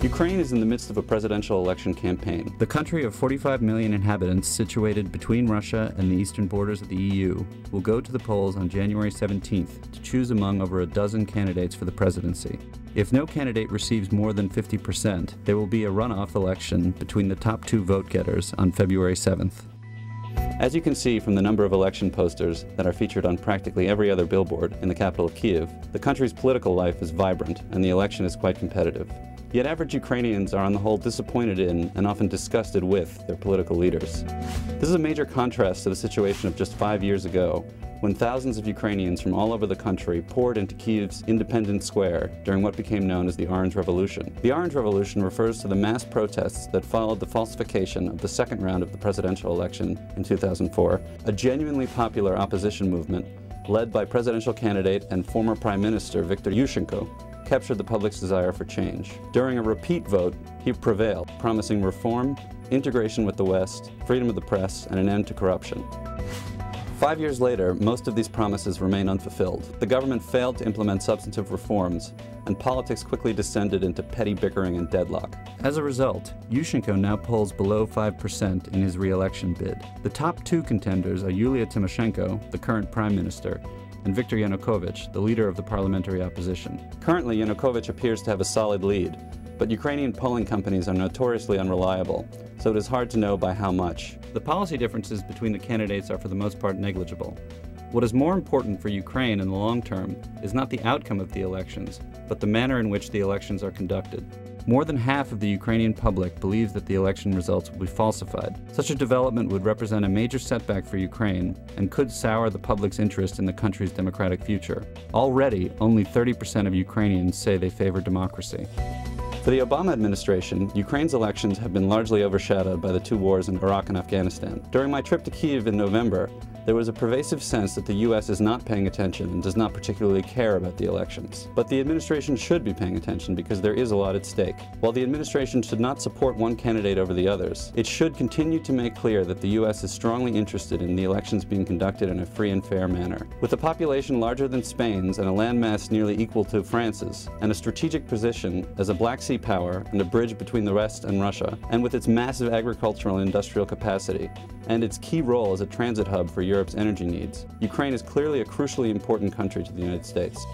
Ukraine is in the midst of a presidential election campaign. The country of 45 million inhabitants, situated between Russia and the eastern borders of the EU, will go to the polls on January 17th to choose among over a dozen candidates for the presidency. If no candidate receives more than 50%, there will be a runoff election between the top two vote-getters on February 7th. As you can see from the number of election posters that are featured on practically every other billboard in the capital of Kyiv, the country's political life is vibrant and the election is quite competitive. Yet average Ukrainians are on the whole disappointed in and often disgusted with their political leaders. This is a major contrast to the situation of just 5 years ago, when thousands of Ukrainians from all over the country poured into Kyiv's Independence Square during what became known as the Orange Revolution. The Orange Revolution refers to the mass protests that followed the falsification of the second round of the presidential election in 2004, a genuinely popular opposition movement led by presidential candidate and former Prime Minister Viktor Yushchenko, captured the public's desire for change. During a repeat vote, he prevailed, promising reform, integration with the West, freedom of the press, and an end to corruption. 5 years later, most of these promises remain unfulfilled. The government failed to implement substantive reforms, and politics quickly descended into petty bickering and deadlock. As a result, Yushchenko now polls below 5% in his re-election bid. The top two contenders are Yulia Tymoshenko, the current prime minister, and Viktor Yanukovych, the leader of the parliamentary opposition. Currently, Yanukovych appears to have a solid lead, but Ukrainian polling companies are notoriously unreliable, so it is hard to know by how much. The policy differences between the candidates are for the most part negligible. What is more important for Ukraine in the long term is not the outcome of the elections, but the manner in which the elections are conducted. More than half of the Ukrainian public believes that the election results will be falsified. Such a development would represent a major setback for Ukraine and could sour the public's interest in the country's democratic future. Already, only 30% of Ukrainians say they favor democracy. For the Obama administration, Ukraine's elections have been largely overshadowed by the two wars in Iraq and Afghanistan. During my trip to Kyiv in November, there was a pervasive sense that the U.S. is not paying attention and does not particularly care about the elections. But the administration should be paying attention because there is a lot at stake. While the administration should not support one candidate over the others, it should continue to make clear that the U.S. is strongly interested in the elections being conducted in a free and fair manner. With a population larger than Spain's and a landmass nearly equal to France's, and a strategic position as a Black Sea power and a bridge between the West and Russia, and with its massive agricultural and industrial capacity, and its key role as a transit hub for Europe's energy needs, Ukraine is clearly a crucially important country to the United States.